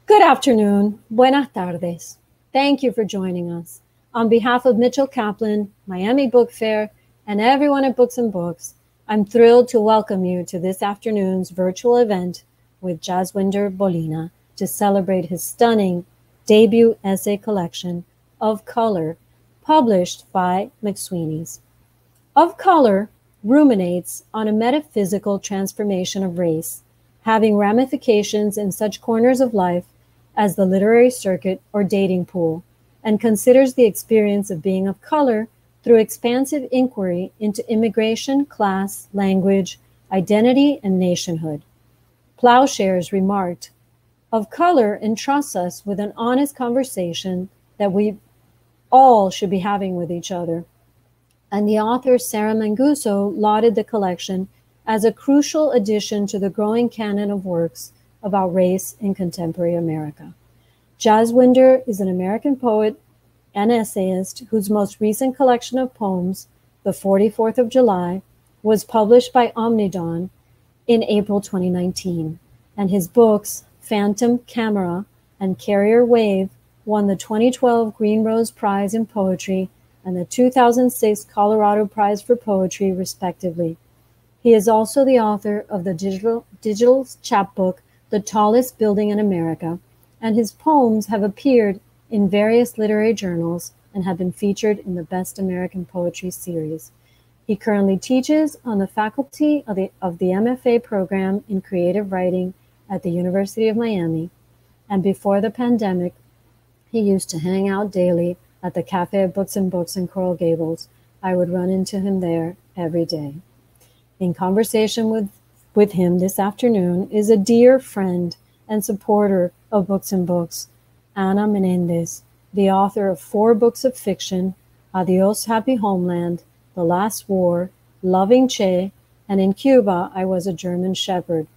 Good afternoon. Buenas tardes. Thank you for joining us. On behalf of Mitchell Kaplan, Miami Book Fair, and everyone at Books and Books, I'm thrilled to welcome you to this afternoon's virtual event with Jaswinder Bolina to celebrate his stunning debut essay collection, Of Color, published by McSweeney's. Of Color ruminates on a metaphysical transformation of race, having ramifications in such corners of life as the literary circuit or dating pool, and considers the experience of being of color through expansive inquiry into immigration, class, language, identity, and nationhood. Plowshares remarked, "Of Color entrusts us with an honest conversation that we all should be having with each other." And the author Sarah Manguso lauded the collection as a crucial addition to the growing canon of works about race in contemporary America. Jaswinder is an American poet and essayist whose most recent collection of poems, The 44th of July, was published by Omnidawn in April 2019, and his books, Phantom Camera and Carrier Wave, won the 2012 Green Rose Prize in Poetry and the 2006 Colorado Prize for Poetry, respectively. He is also the author of the digital chapbook, The Tallest Building in America, and his poems have appeared in various literary journals and have been featured in the Best American Poetry series. He currently teaches on the faculty of the MFA program in creative writing at the University of Miami, and before the pandemic, he used to hang out daily at the Cafe of Books and Books in Coral Gables. I would run into him there every day. In conversation with him this afternoon is a dear friend and supporter of Books and Books, Ana Menéndez, the author of 4 books of fiction, Adios Happy Homeland, The Last War, Loving Che, and In Cuba, I Was a German Shepherd,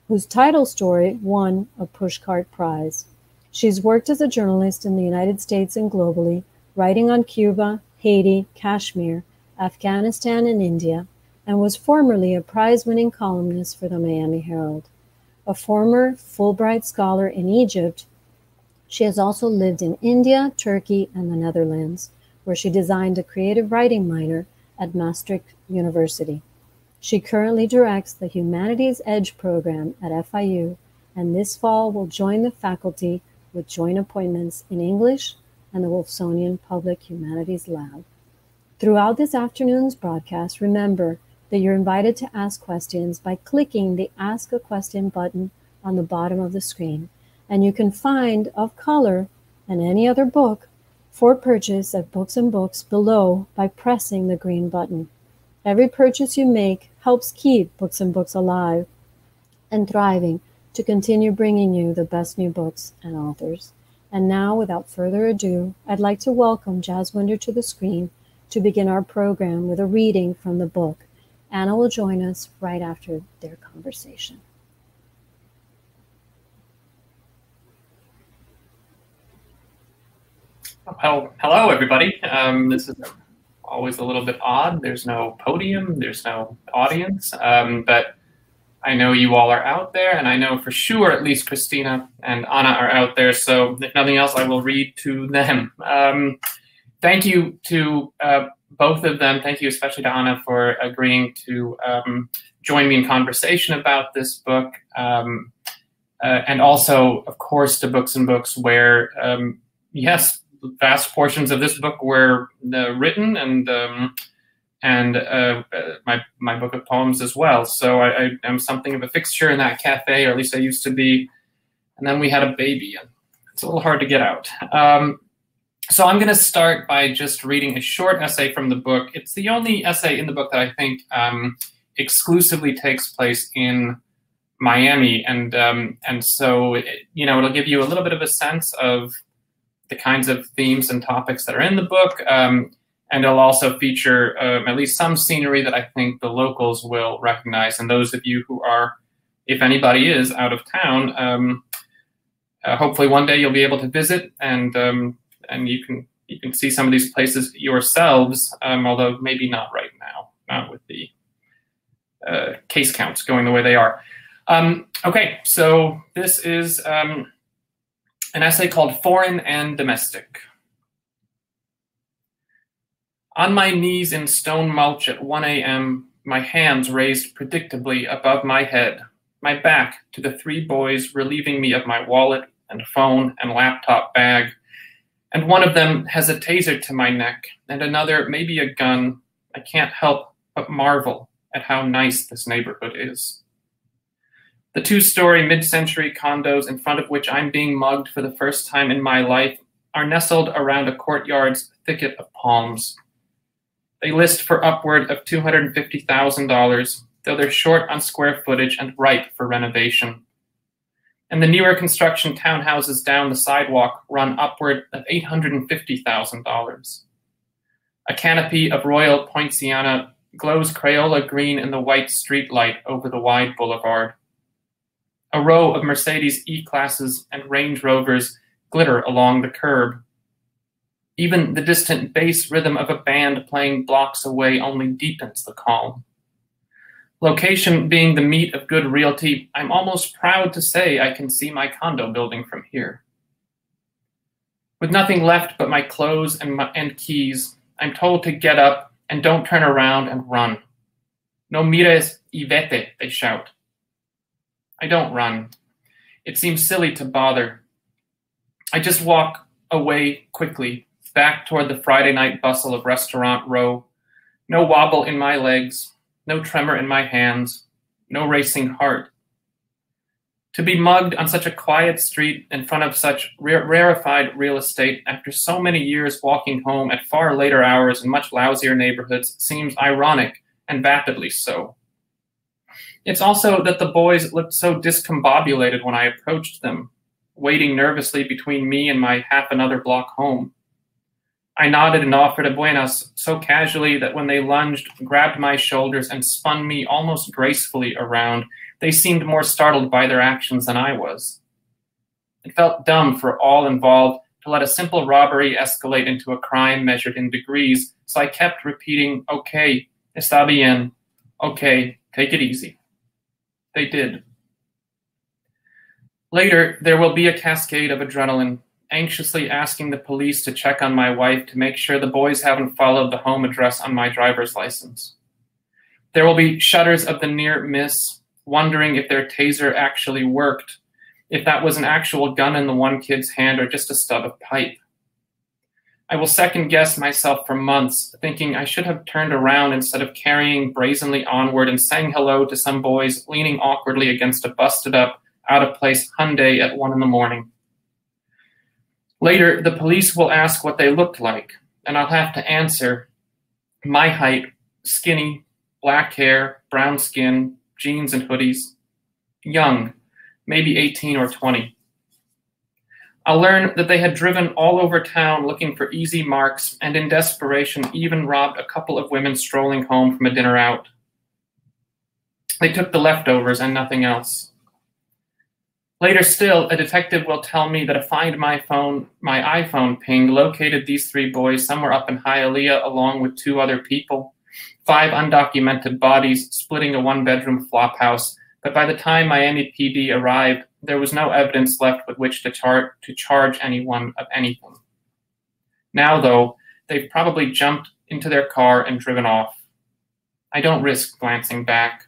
whose title story won a Pushcart Prize. She's worked as a journalist in the United States and globally, writing on Cuba, Haiti, Kashmir, Afghanistan, and India, and was formerly a prize-winning columnist for the Miami Herald. A former Fulbright scholar in Egypt, she has also lived in India, Turkey, and the Netherlands, where she designed a creative writing minor at Maastricht University. She currently directs the Humanities Edge program at FIU, and this fall will join the faculty with joint appointments in English and the Wolfsonian Public Humanities Lab. Throughout this afternoon's broadcast, remember that you're invited to ask questions by clicking the Ask a Question button on the bottom of the screen. And you can find Of Color and any other book for purchase at Books and Books below by pressing the green button. Every purchase you make helps keep Books and Books alive and thriving to continue bringing you the best new books and authors. And now, without further ado, I'd like to welcome Jaswinder to the screen to begin our program with a reading from the book. Anna will join us right after their conversation. Hello, everybody. This is always a little bit odd. There's no podium, there's no audience, but I know you all are out there, and I know for sure at least Christina and Anna are out there, so if nothing else, I will read to them. Thank you to both of them. Thank you especially to Anna for agreeing to join me in conversation about this book, and also, of course, to Books and Books, where, yes, vast portions of this book were written, and my book of poems as well. So I am something of a fixture in that cafe, or at least I used to be. And then we had a baby, and it's a little hard to get out. So I'm going to start by just reading a short essay from the book. It's the only essay in the book that I think exclusively takes place in Miami, and so it'll give you a little bit of a sense of the kinds of themes and topics that are in the book, and it'll also feature at least some scenery that I think the locals will recognize, and those of you who are, if anybody is, out of town, hopefully one day you'll be able to visit, and you can see some of these places yourselves, although maybe not right now, not with the case counts going the way they are. Okay, so this is An essay called Foreign and Domestic. On my knees in stone mulch at 1 a.m., my hands raised predictably above my head, my back to the 3 boys relieving me of my wallet and phone and laptop bag, and one of them has a taser to my neck, and another maybe a gun. I can't help but marvel at how nice this neighborhood is. The 2-story mid-century condos in front of which I'm being mugged for the first time in my life are nestled around a courtyard's thicket of palms. They list for upward of $250,000, though they're short on square footage and ripe for renovation. And the newer construction townhouses down the sidewalk run upward of $850,000. A canopy of royal poinciana glows Crayola green in the white street light over the wide boulevard. A row of Mercedes E-Classes and Range Rovers glitter along the curb. Even the distant bass rhythm of a band playing blocks away only deepens the calm. Location being the meat of good realty, I'm almost proud to say I can see my condo building from here. With nothing left but my clothes and keys, I'm told to get up and don't turn around and run. No mires y vete, they shout. I don't run. It seems silly to bother. I just walk away quickly, back toward the Friday night bustle of Restaurant Row. No wobble in my legs, no tremor in my hands, no racing heart. To be mugged on such a quiet street in front of such rarefied real estate after so many years walking home at far later hours in much lousier neighborhoods seems ironic, and vapidly so. It's also that the boys looked so discombobulated when I approached them, waiting nervously between me and my half another block home. I nodded and offered a buenas so casually that when they lunged, grabbed my shoulders, and spun me almost gracefully around, they seemed more startled by their actions than I was. It felt dumb for all involved to let a simple robbery escalate into a crime measured in degrees, so I kept repeating, okay, está bien, okay, take it easy. They did. Later, there will be a cascade of adrenaline, anxiously asking the police to check on my wife to make sure the boys haven't followed the home address on my driver's license. There will be shudders of the near miss, wondering if their taser actually worked, if that was an actual gun in the one kid's hand or just a stub of pipe. I will second-guess myself for months, thinking I should have turned around instead of carrying brazenly onward and saying hello to some boys leaning awkwardly against a busted-up, out-of-place Hyundai at 1 a.m. Later, the police will ask what they looked like, and I'll have to answer, my height, skinny, black hair, brown skin, jeans and hoodies, young, maybe 18 or 20. I'll learn that they had driven all over town looking for easy marks and in desperation even robbed a couple of women strolling home from a dinner out. They took the leftovers and nothing else. Later still, a detective will tell me that a Find My iPhone ping located these 3 boys somewhere up in Hialeah along with 2 other people, 5 undocumented bodies splitting a 1-bedroom flop house, but by the time Miami PD arrived, there was no evidence left with which to charge anyone of anything. Now, though, they've probably jumped into their car and driven off. I don't risk glancing back.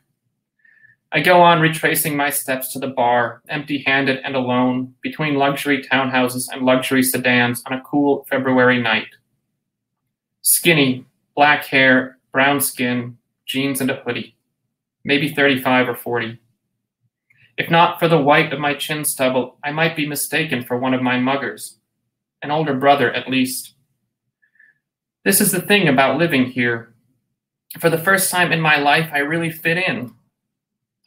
I go on retracing my steps to the bar, empty-handed and alone, between luxury townhouses and luxury sedans on a cool February night. Skinny, black hair, brown skin, jeans and a hoodie. Maybe 35 or 40. If not for the white of my chin stubble, I might be mistaken for one of my muggers. An older brother, at least. This is the thing about living here. For the first time in my life, I really fit in.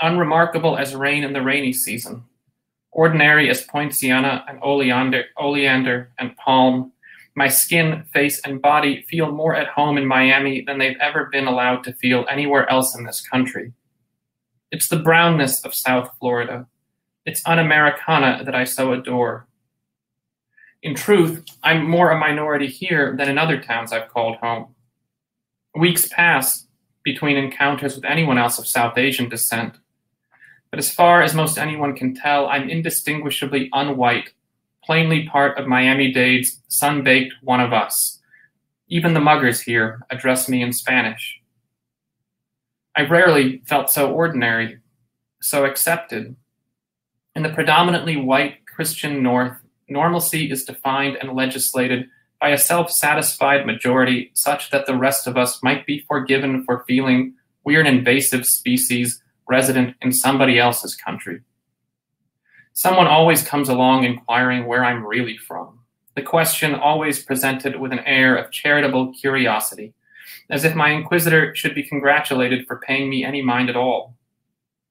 Unremarkable as rain in the rainy season. Ordinary as poinciana and oleander and palm. My skin, face, and body feel more at home in Miami than they've ever been allowed to feel anywhere else in this country. It's the brownness of South Florida. It's un-Americana that I so adore. In truth, I'm more a minority here than in other towns I've called home. Weeks pass between encounters with anyone else of South Asian descent. But as far as most anyone can tell, I'm indistinguishably unwhite, plainly part of Miami-Dade's sun-baked one of us. Even the muggers here address me in Spanish. I rarely felt so ordinary, so accepted. In the predominantly white Christian North, normalcy is defined and legislated by a self-satisfied majority such that the rest of us might be forgiven for feeling we're an invasive species resident in somebody else's country. Someone always comes along inquiring where I'm really from. The question always presented with an air of charitable curiosity, as if my inquisitor should be congratulated for paying me any mind at all,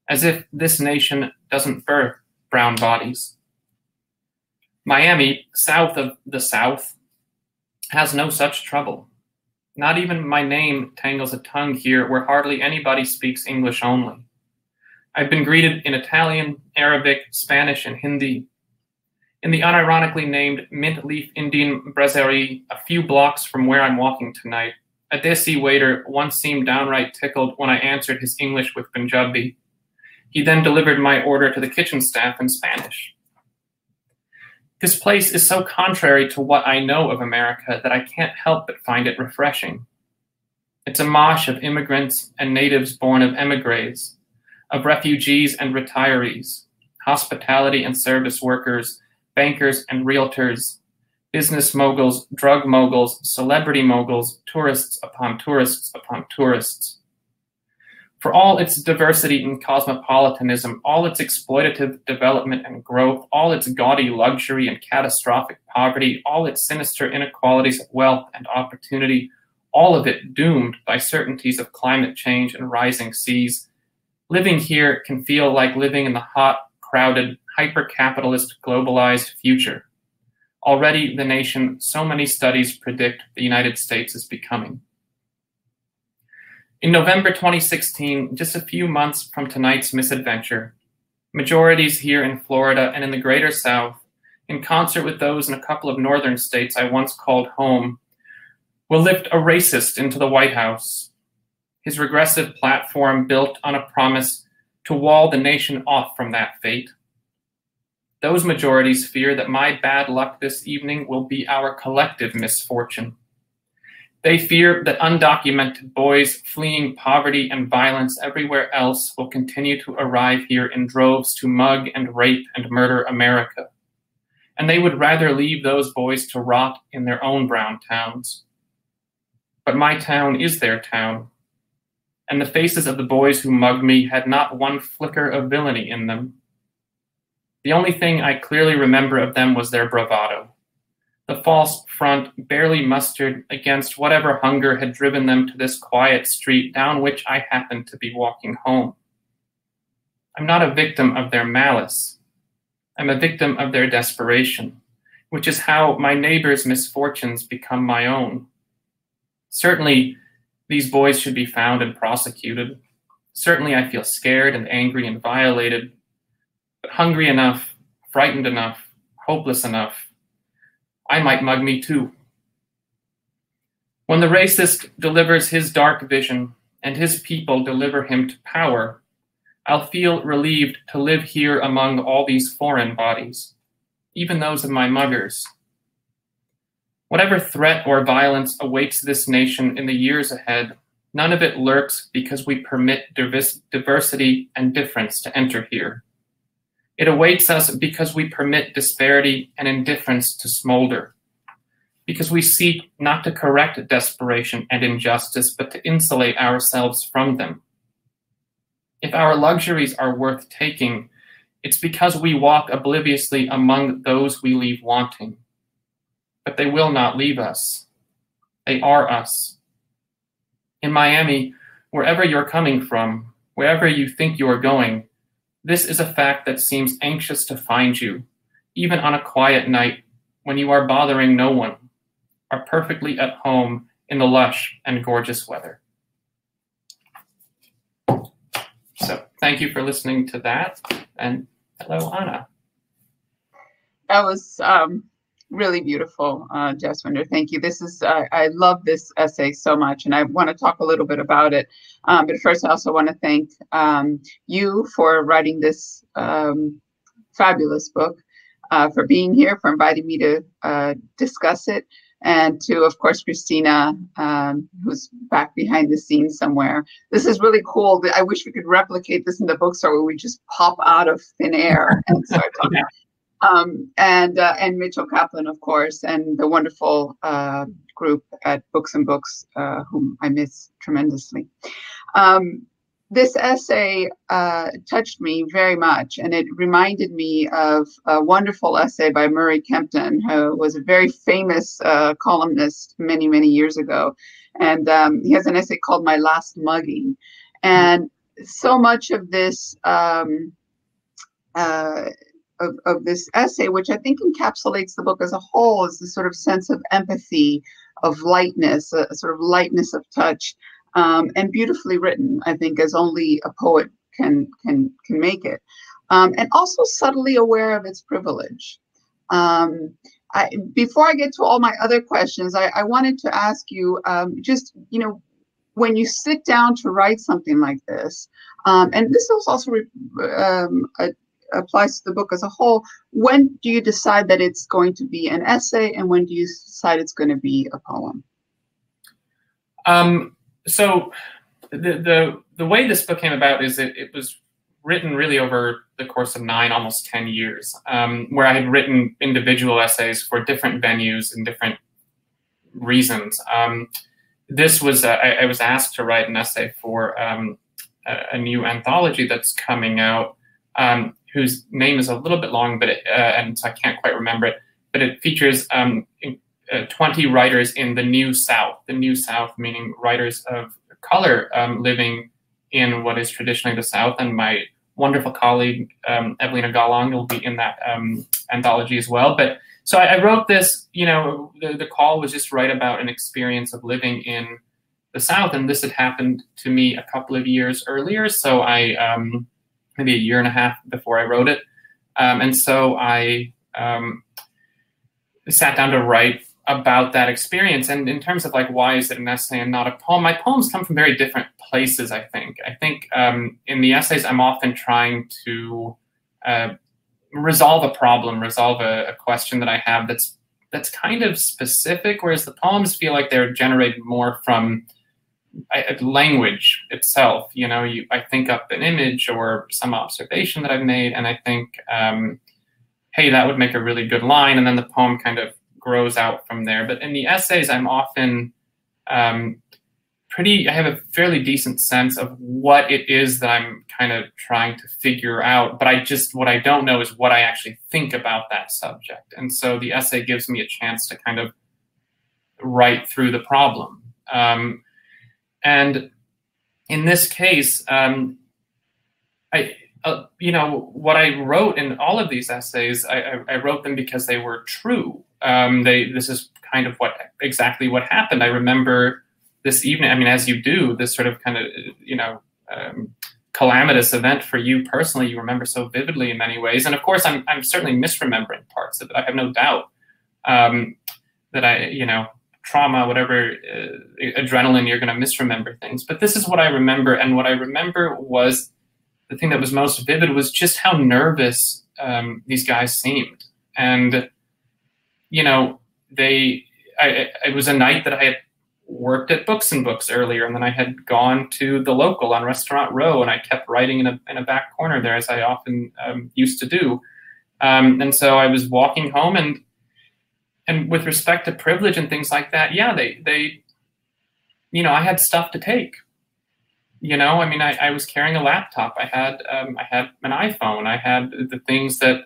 as if this nation doesn't birth brown bodies. Miami, south of the South, has no such trouble. Not even my name tangles a tongue here where hardly anybody speaks English only. I've been greeted in Italian, Arabic, Spanish, and Hindi. In the unironically named Mint Leaf Indian Brasserie, a few blocks from where I'm walking tonight, a desi waiter once seemed downright tickled when I answered his English with Punjabi. He then delivered my order to the kitchen staff in Spanish. This place is so contrary to what I know of America that I can't help but find it refreshing. It's a mosh of immigrants and natives born of emigres, of refugees and retirees, hospitality and service workers, bankers and realtors, business moguls, drug moguls, celebrity moguls, tourists upon tourists upon tourists. For all its diversity and cosmopolitanism, all its exploitative development and growth, all its gaudy luxury and catastrophic poverty, all its sinister inequalities of wealth and opportunity, all of it doomed by certainties of climate change and rising seas, living here can feel like living in the hot, crowded, hyper-capitalist, globalized future. Already the nation so many studies predict the United States is becoming. In November 2016, just a few months from tonight's misadventure, majorities here in Florida and in the greater South, in concert with those in a couple of northern states I once called home, will lift a racist into the White House, his regressive platform built on a promise to wall the nation off from that fate. Those majorities fear that my bad luck this evening will be our collective misfortune. They fear that undocumented boys fleeing poverty and violence everywhere else will continue to arrive here in droves to mug and rape and murder America. And they would rather leave those boys to rot in their own brown towns. But my town is their town, and the faces of the boys who mugged me had not one flicker of villainy in them. The only thing I clearly remember of them was their bravado, the false front barely mustered against whatever hunger had driven them to this quiet street down which I happened to be walking home. I'm not a victim of their malice. I'm a victim of their desperation, which is how my neighbor's misfortunes become my own. Certainly, these boys should be found and prosecuted. Certainly, I feel scared and angry and violated, but hungry enough, frightened enough, hopeless enough, I might mug me too. When the racist delivers his dark vision and his people deliver him to power, I'll feel relieved to live here among all these foreign bodies, even those of my muggers. Whatever threat or violence awaits this nation in the years ahead, none of it lurks because we permit diversity and difference to enter here. It awaits us because we permit disparity and indifference to smolder, because we seek not to correct desperation and injustice, but to insulate ourselves from them. If our luxuries are worth taking, it's because we walk obliviously among those we leave wanting. But they will not leave us. They are us. In Miami, wherever you're coming from, wherever you think you are going, this is a fact that seems anxious to find you, even on a quiet night when you are bothering no one, are perfectly at home in the lush and gorgeous weather. So thank you for listening to that, and hello, Ana. That was really beautiful, Jaswinder. Thank you. This is I love this essay so much, and I want to talk a little bit about it. But first, I also want to thank you for writing this fabulous book. for being here, for inviting me to discuss it. And to, of course, Christina, who's back behind the scenes somewhere. This is really cool. I wish we could replicate this in the bookstore where we just pop out of thin air and start talking. And Mitchell Kaplan, of course, and the wonderful group at Books and Books, whom I miss tremendously. This essay touched me very much, and it reminded me of a wonderful essay by Murray Kempton, who was a very famous columnist many, many years ago. And he has an essay called My Last Mugging. And so much of this of this essay, which I think encapsulates the book as a whole, is this sort of sense of empathy, of lightness, a sort of lightness of touch. And beautifully written, I think, as only a poet can make it, and also subtly aware of its privilege. Before I get to all my other questions, I wanted to ask you, just, you know, when you sit down to write something like this, and this also applies to the book as a whole, when do you decide that it's going to be an essay, and when do you decide it's going to be a poem? So the way this book came about is it was written really over the course of 9, almost 10 years, where I had written individual essays for different venues and different reasons. This was, I was asked to write an essay for a new anthology that's coming out, whose name is a little bit long, but and so I can't quite remember it, but it features 20 writers in the New South. The New South meaning writers of color living in what is traditionally the South. And my wonderful colleague, Evelina Galong, will be in that anthology as well. But so I wrote this, you know, the call was just to write about an experience of living in the South. And this had happened to me a couple of years earlier. So I, maybe a year and a half before I wrote it. And so I sat down to write about that experience. And in terms of like, why is it an essay and not a poem? My poems come from very different places, I think. I think in the essays, I'm often trying to resolve a problem, resolve a question that I have that's kind of specific, whereas the poems feel like they're generated more from language itself. You know, I think up an image or some observation that I've made, and I think, hey, that would make a really good line, and then the poem kind of grows out from there. But in the essays, I'm often I have a fairly decent sense of what it is that I'm kind of trying to figure out, but what I don't know is what I actually think about that subject. And so the essay gives me a chance to kind of write through the problem. And in this case, you know, what I wrote in all of these essays, I wrote them because they were true. This is kind of exactly what happened. I remember this evening, I mean, as you do, this sort of kind of, you know, calamitous event for you personally, you remember so vividly in many ways. And of course, I'm certainly misremembering parts of it. I have no doubt that you know, trauma, whatever, adrenaline, you're going to misremember things. But this is what I remember. And what I remember was, the thing that was most vivid was just how nervous these guys seemed. And, you know, it was a night that I had worked at Books and Books earlier, and then I had gone to the local on Restaurant Row, and I kept writing in a back corner there, as I often used to do. And so I was walking home, and with respect to privilege and things like that, yeah, they you know, I had stuff to take. You know, I mean, I was carrying a laptop. I had an iPhone. I had the things that,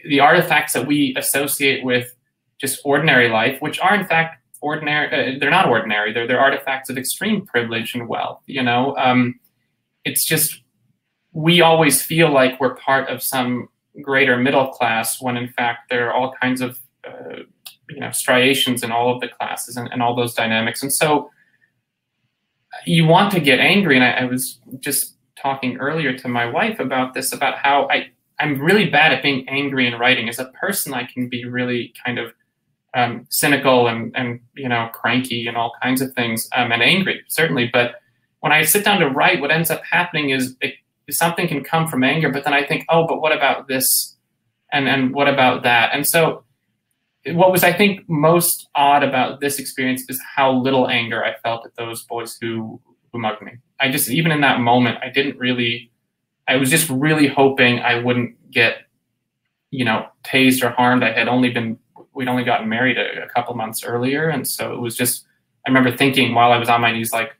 the artifacts that we associate with just ordinary life, which are in fact ordinary. They're not ordinary. They're artifacts of extreme privilege and wealth. You know, it's just, we always feel like we're part of some greater middle class when in fact there are all kinds of, you know, striations in all of the classes and all those dynamics. And so, you want to get angry, and I was just talking earlier to my wife about this, about how I'm really bad at being angry in writing. As a person, I can be really kind of cynical and you know, cranky and all kinds of things, and angry, certainly. But when I sit down to write, what ends up happening is something can come from anger, but then I think, oh, but what about this And what about that? And so what was, I think, most odd about this experience is how little anger I felt at those boys who mugged me. I just, even in that moment, I was just really hoping I wouldn't get, tased or harmed. We'd only gotten married a couple months earlier. And so it was just, I remember thinking while I was on my knees, like,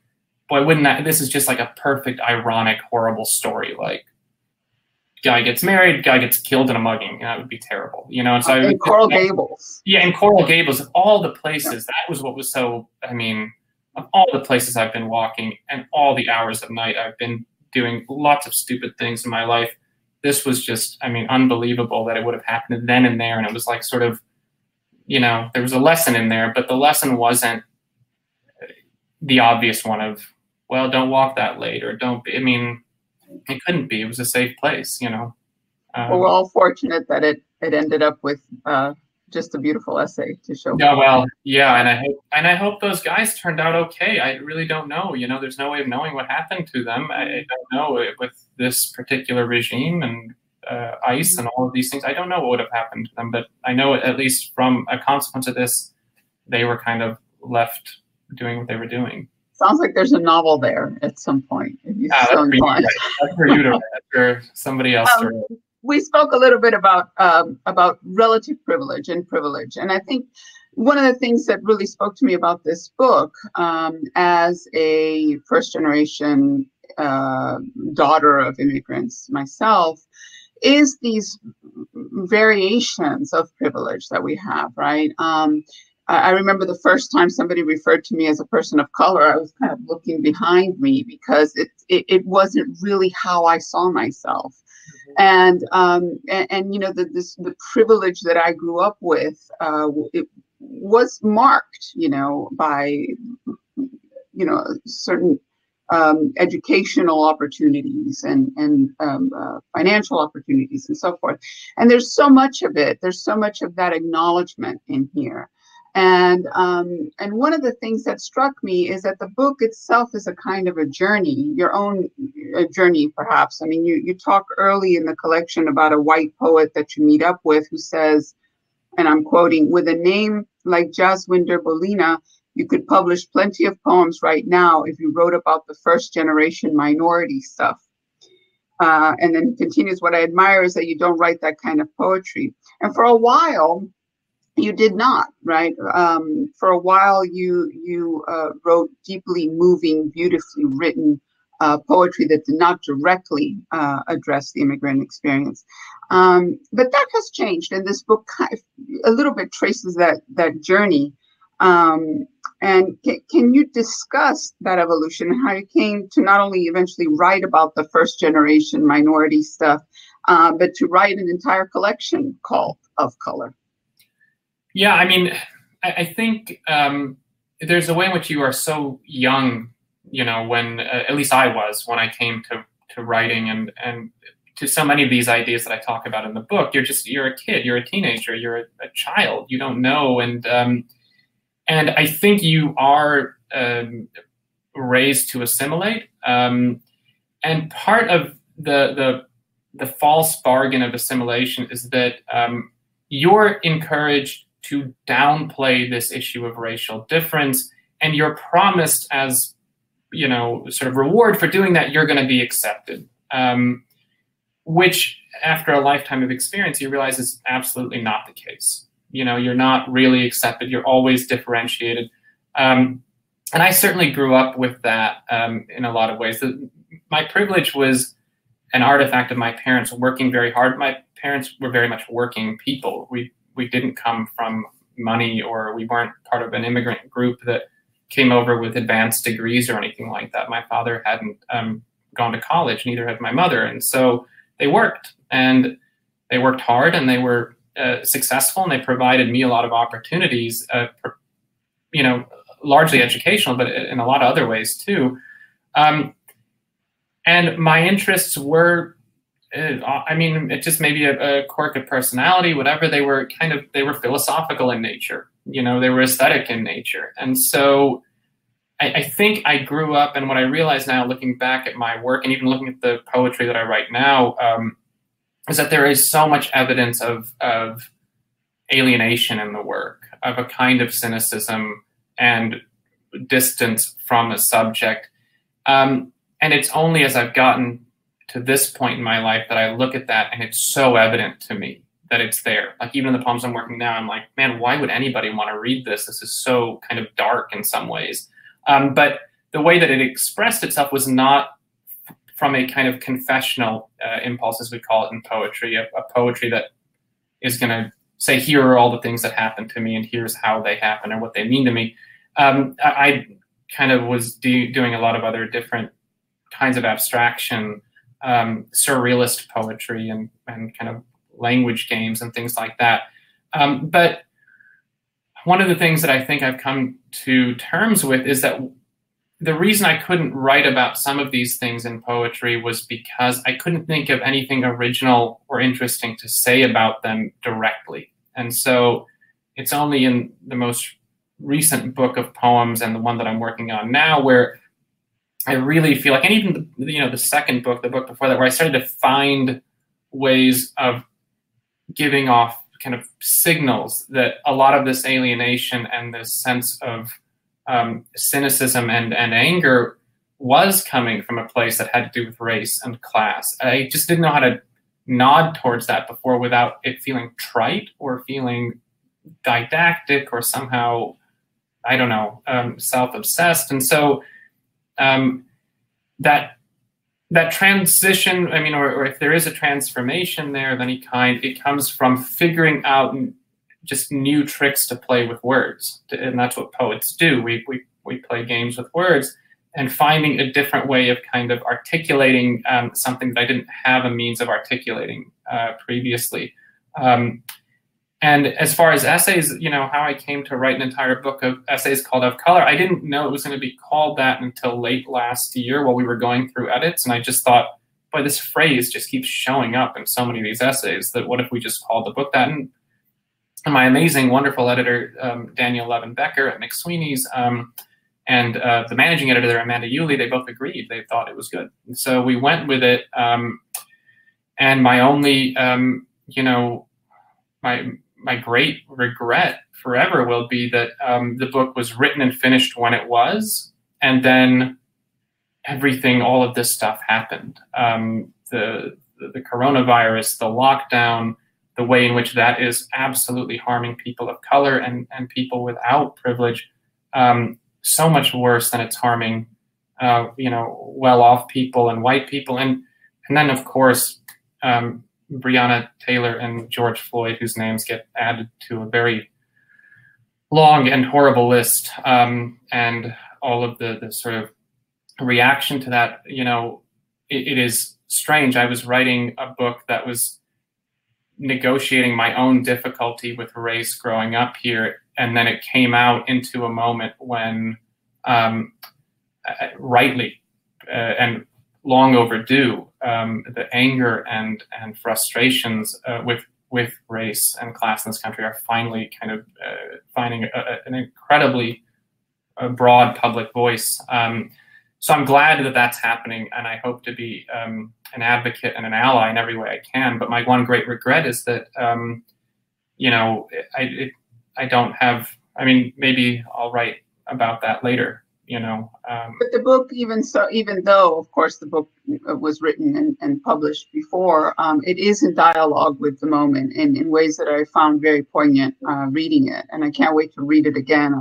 boy, this is just like a perfect, ironic, horrible story. Like, guy gets married, guy gets killed in a mugging. That would be terrible, And so in Coral Gables. Yeah, in Coral Gables, of all the places, that was what was so, of all the places I've been walking and all the hours of night I've been doing lots of stupid things in my life, this was just, unbelievable that it would have happened then and there. And it was like sort of, there was a lesson in there, but the lesson wasn't the obvious one of, well, don't walk that late, or don't be, it couldn't be. It was a safe place, Well, we're all fortunate that it ended up with just a beautiful essay to show. Yeah, well, yeah, and I hope those guys turned out okay. I really don't know. There's no way of knowing what happened to them. I don't know with this particular regime and ICE and all of these things. I don't know what would have happened to them, but I know at least from a consequence of this, they were kind of left doing what they were doing. Sounds like there's a novel there at some point. If you so inclined. That's for you to write, or somebody else to write. We spoke a little bit about relative privilege and privilege, and I think one of the things that really spoke to me about this book, as a first-generation daughter of immigrants myself, is these variations of privilege that we have, right? I remember the first time somebody referred to me as a person of color, I was kind of looking behind me because it wasn't really how I saw myself. And the privilege that I grew up with, it was marked, by, certain educational opportunities and financial opportunities and so forth. And there's so much of it. There's so much of that acknowledgement in here. And one of the things that struck me is that the book itself is a kind of a journey, your own journey, perhaps. You talk early in the collection about a white poet that you meet up with who says, and I'm quoting, "With a name like Jaswinder Bolina, you could publish plenty of poems right now if you wrote about the first generation minority stuff." And then continues, "What I admire is that you don't write that kind of poetry." And for a while, you did not, right? For a while, you wrote deeply moving, beautifully written poetry that did not directly address the immigrant experience. But that has changed, and this book kind of a little bit traces that journey. And can you discuss that evolution and how you came to not only eventually write about the first generation minority stuff, but to write an entire collection called Of Color? Yeah, I think there's a way in which you are so young, when at least I was when I came to writing and to so many of these ideas that I talk about in the book. You're a kid, you're a teenager, you're a child, you don't know, and I think you are raised to assimilate, and part of the false bargain of assimilation is that you're encouraged to downplay this issue of racial difference, and you're promised as, sort of reward for doing that, you're going to be accepted, which after a lifetime of experience, you realize is absolutely not the case. You're not really accepted. You're always differentiated. And I certainly grew up with that in a lot of ways. My privilege was an artifact of my parents working very hard. My parents were very much working people. We didn't come from money, or we weren't part of an immigrant group that came over with advanced degrees or anything like that. My father hadn't gone to college, neither had my mother. And so they worked, and they worked hard, and they were successful, and they provided me a lot of opportunities, largely educational, but in a lot of other ways too. And my interests were, it just maybe a quirk of personality, whatever. They were philosophical in nature, they were aesthetic in nature. And so I think I grew up, and what I realize now, looking back at my work and even looking at the poetry that I write now, is that there is so much evidence of alienation in the work, of a kind of cynicism and distance from the subject. And it's only as I've gotten to this point in my life that I look at that and it's so evident to me that it's there. Like even in the poems I'm working now, I'm like, man, why would anybody want to read this? This is so kind of dark in some ways. But the way that it expressed itself was not from a kind of confessional impulse, as we call it in poetry, a poetry that is going to say, here are all the things that happened to me and here's how they happen or what they mean to me. I kind of was doing a lot of other different kinds of abstraction, surrealist poetry and kind of language games and things like that. But one of the things that I think I've come to terms with is that the reason I couldn't write about some of these things in poetry was because I couldn't think of anything original or interesting to say about them directly. And so it's only in the most recent book of poems and the one that I'm working on now where I really feel like, and even the second book, the book before that, where I started to find ways of giving off kind of signals that a lot of this alienation and this sense of cynicism and anger was coming from a place that had to do with race and class. I just didn't know how to nod towards that before without it feeling trite or feeling didactic or somehow, I don't know, self-obsessed. And so that transition, I mean, or if there is a transformation there of any kind, it comes from figuring out just new tricks to play with words. And that's what poets do. We play games with words and finding a different way of kind of articulating something that I didn't have a means of articulating previously. And as far as essays, how I came to write an entire book of essays called Of Color, I didn't know it was going to be called that until late last year while we were going through edits. And I just thought, boy, this phrase just keeps showing up in so many of these essays that what if we just called the book that? And my amazing, wonderful editor, Daniel Levin Becker at McSweeney's, and the managing editor there, Amanda Yulee, they both agreed. They thought it was good. And so we went with it. And my only, my great regret forever will be that the book was written and finished when it was, and then everything, all of this stuff happened. The coronavirus, the lockdown, the way in which that is absolutely harming people of color and people without privilege, so much worse than it's harming, well-off people and white people. And then, of course, Breonna Taylor and George Floyd, whose names get added to a very long and horrible list. And all of the sort of reaction to that, it is strange. I was writing a book that was negotiating my own difficulty with race growing up here, and then it came out into a moment when, rightly and long overdue, the anger and frustrations with race and class in this country are finally kind of finding an incredibly broad public voice. So I'm glad that that's happening, and I hope to be an advocate and an ally in every way I can. But my one great regret is that, I don't have, maybe I'll write about that later, But the book, even though, of course, the book was written and published before, it is in dialogue with the moment in ways that I found very poignant reading it. And I can't wait to read it again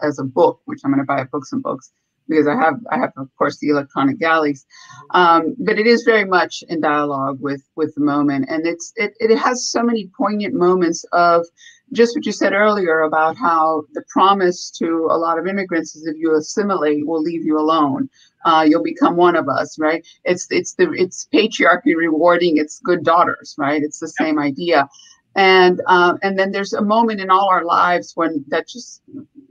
as a book, which I'm going to buy at Books and Books, because I have, of course, the electronic galleys. But it is very much in dialogue with the moment. And it has so many poignant moments of just what you said earlier about how the promise to a lot of immigrants is if you assimilate, we'll leave you alone. You'll become one of us, right? It's patriarchy rewarding its good daughters, right? It's the same idea. And then there's a moment in all our lives when that just,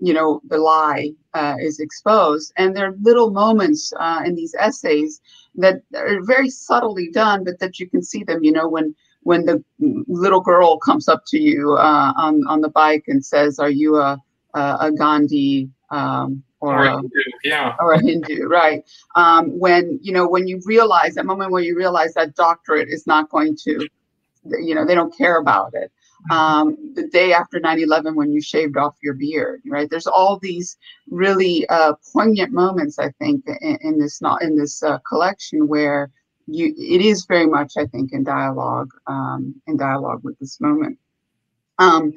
the lie is exposed. And there are little moments in these essays that are very subtly done, but that you can see them, when the little girl comes up to you on the bike and says, "Are you a Gandhi or a Hindu?" Right? When you realize that moment where you realize that doctorate is not going to you know, they don't care about it. The day after 9/11, when you shaved off your beard, right? There's all these really poignant moments, I think, in this collection where it is very much, I think, in dialogue with this moment. And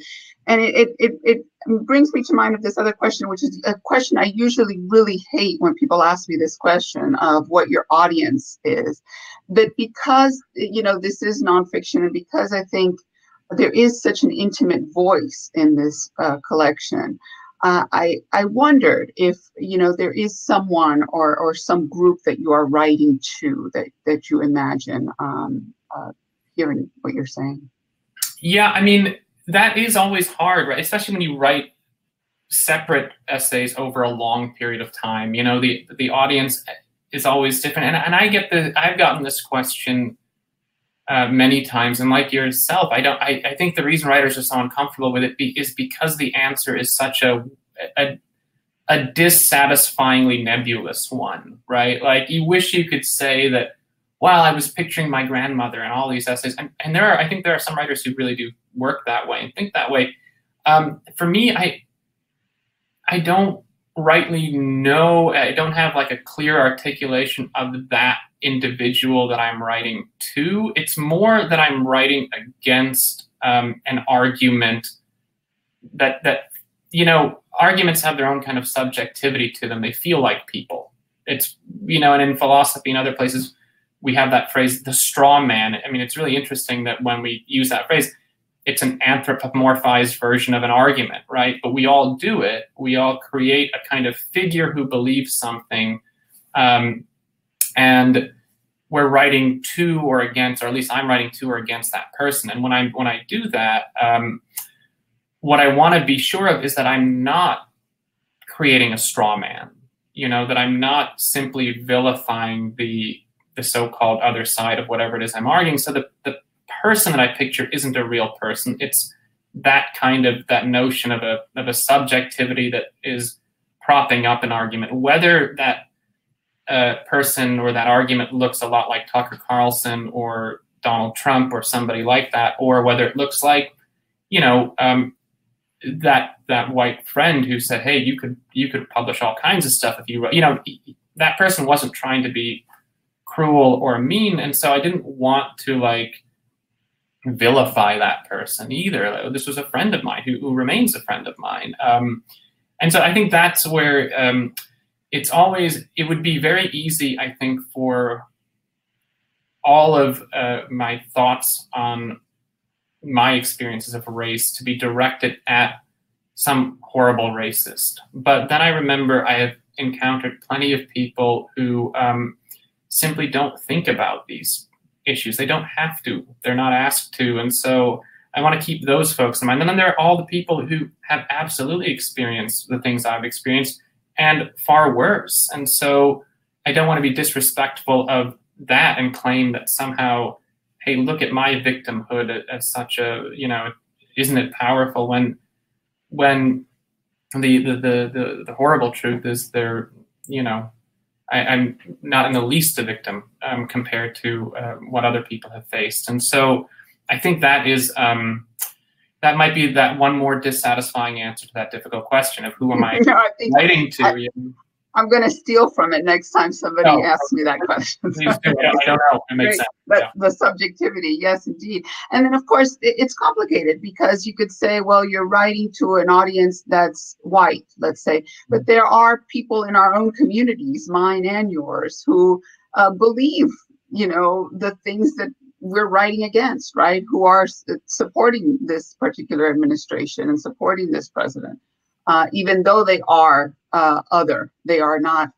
it brings me to mind of this other question, which is a question I usually really hate when people ask me this question of what your audience is. But because, you know, this is nonfiction, and because I think there is such an intimate voice in this collection, I wondered if, you know, there is someone or some group that you are writing to that you imagine hearing what you're saying. Yeah, I mean, that is always hard, right? Especially when you write separate essays over a long period of time. You know, the audience is always different, and I've gotten this question many times, and like yourself, I think the reason writers are so uncomfortable with it is because the answer is such a dissatisfyingly nebulous one, right? Like, you wish you could say that, well, I was picturing my grandmother in all these essays, and I think there are some writers who really do work that way and think that way. For me, I don't rightly know. I don't have like a clear articulation of that individual that I'm writing to. It's more that I'm writing against an argument that you know, arguments have their own kind of subjectivity to them. They feel like people. It's, you know, and in philosophy and other places, we have that phrase, the straw man. I mean, it's really interesting that when we use that phrase, it's an anthropomorphized version of an argument, right? But we all do it. We all create a kind of figure who believes something, and we're writing to or against, or at least I'm writing to or against that person. And when I do that, what I want to be sure of is that I'm not creating a straw man. You know, that I'm not simply vilifying the so-called other side of whatever it is I'm arguing. So the person that I picture isn't a real person. It's that notion of a subjectivity that is propping up an argument. Whether that person or that argument looks a lot like Tucker Carlson or Donald Trump or somebody like that, or whether it looks like, you know, that white friend who said, hey, you could publish all kinds of stuff if you wrote, you know, that person wasn't trying to be cruel or mean, and so I didn't want to like vilify that person either. This was a friend of mine who remains a friend of mine, and so I think that's where it would be very easy, I think, for all of my thoughts on my experiences of race to be directed at some horrible racist. But then I remember I have encountered plenty of people who simply don't think about these issues. They don't have to. They're not asked to. And so I want to keep those folks in mind. And then there are all the people who have absolutely experienced the things I've experienced and far worse. And so I don't want to be disrespectful of that and claim that somehow, hey, look at my victimhood as such a, you know, isn't it powerful when the horrible truth is there, you know, I'm not in the least a victim compared to what other people have faced. And so I think that is, that might be that one more dissatisfying answer to that difficult question of who am I writing to? I'm going to steal from it next time somebody asks me that question. Please do. I don't know. It makes sense. But the subjectivity, yes, indeed. And then, of course, it's complicated because you could say, well, you're writing to an audience that's white, let's say. But there are people in our own communities, mine and yours, who believe, you know, the things that we're writing against, right? Who are supporting this particular administration and supporting this president. Even though they are other, they are not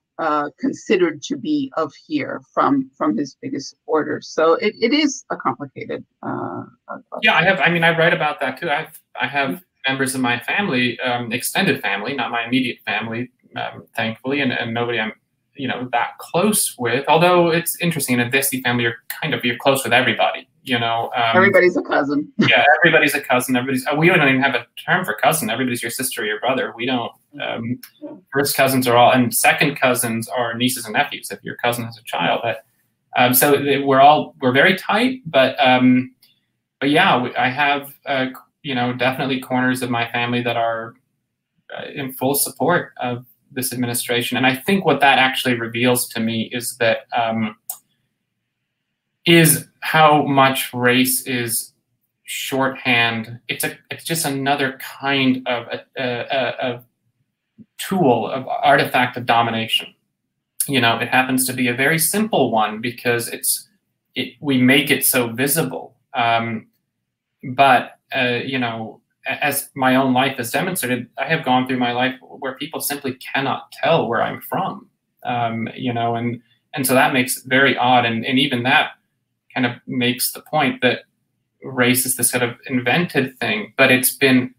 considered to be of here from his biggest supporters. So it is a complicated. Yeah, I write about that too. I have members of my family, extended family, not my immediate family, thankfully, and nobody I'm, you know, that close with. Although it's interesting, in a Desi family, you're close with everybody. You know, everybody's a cousin. Yeah, everybody's a cousin. We don't even have a term for cousin. Everybody's your sister or your brother. We don't. First cousins are all, and second cousins are nieces and nephews if your cousin has a child. So we're very tight. But yeah, I have, you know, definitely corners of my family that are in full support of this administration. And I think what that actually reveals to me is that is how much race is shorthand. It's just another kind of a tool, of artifact of domination. You know, it happens to be a very simple one because we make it so visible. But you know, as my own life has demonstrated, I have gone through my life where people simply cannot tell where I'm from. You know, and so that makes it very odd, and even that kind of makes the point that race is this sort of invented thing, but it's been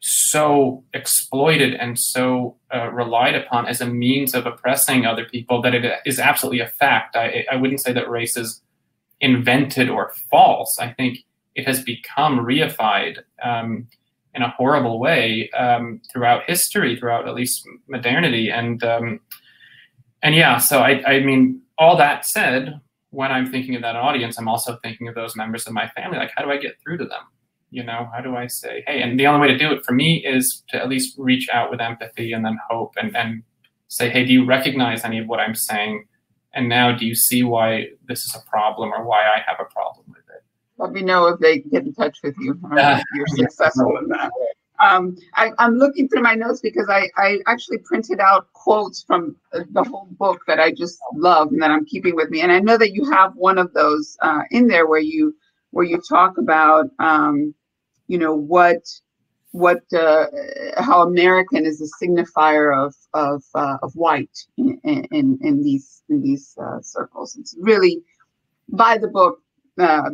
so exploited and so relied upon as a means of oppressing other people that it is absolutely a fact. I wouldn't say that race is invented or false. I think it has become reified in a horrible way throughout history, throughout at least modernity. And yeah, so I mean, all that said, when I'm thinking of that audience, I'm also thinking of those members of my family. Like, how do I get through to them? You know, how do I say, hey, and the only way to do it for me is to at least reach out with empathy and then hope and say, hey, do you recognize any of what I'm saying? And now do you see why this is a problem or why I have a problem with it? Let me know if they get in touch with you. If you're successful in that. I'm looking through my notes because I actually printed out quotes from the whole book that I just love and that I'm keeping with me. And I know that you have one of those in there where you talk about you know, how American is a signifier of white in these circles. It's really, buy the book